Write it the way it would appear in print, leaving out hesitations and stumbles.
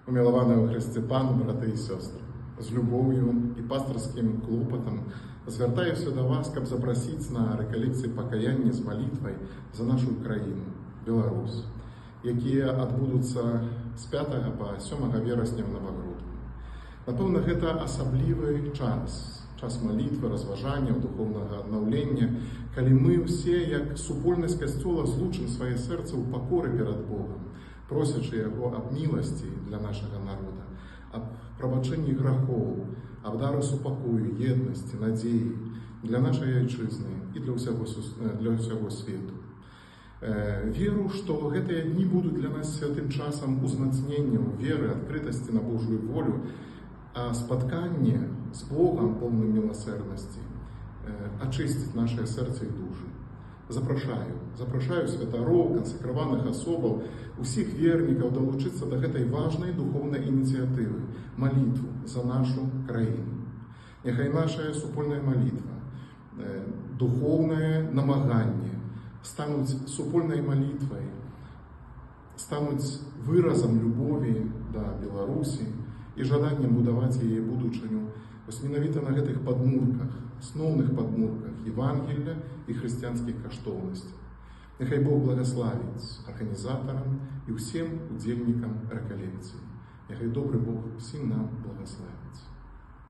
Умілований у Христі Пан, брати і сестри, з любов'ю і пасторським клопотом звертаюся до вас, каб запросити на реколекції покаяння з молитвою за нашу країну, Білорусь, які відбудуться з 5 по 7 вересня в Новогрудку. Напевно, це особливий час молитви, розважання, духовного обновлення, коли ми всі, як супольність Костюла, злучимо своє серце у покорі перед Богом, просячи Його об милості для нашого народу, об пробаченні грехов, об дару супокою, єдності, надії для нашої Отчизни і для всього світу. Віру, що гэтыя дні будуть для нас святым часом узмацнення віри, відкритості на Божую волю, а споткання з Богом, повним милосердності, очистить наше серце і душу. Запрошаю святаров, консекрованих особов, усіх вірників долучитися до цієї важної духовної ініціативи – молитву за нашу країну. Нехай наша супольна молитва, духовне намагання стануть супольною молитвою, стануть виразом любові до Білорусі і жаданням будувати її будучиню ось менавіта на гэтых падмурках, основных падмурках Євангелія і християнських коштовностей. Нехай Бог благословить організаторам і всім удільникам реколекції. Нехай добрий Бог всім нам благословить.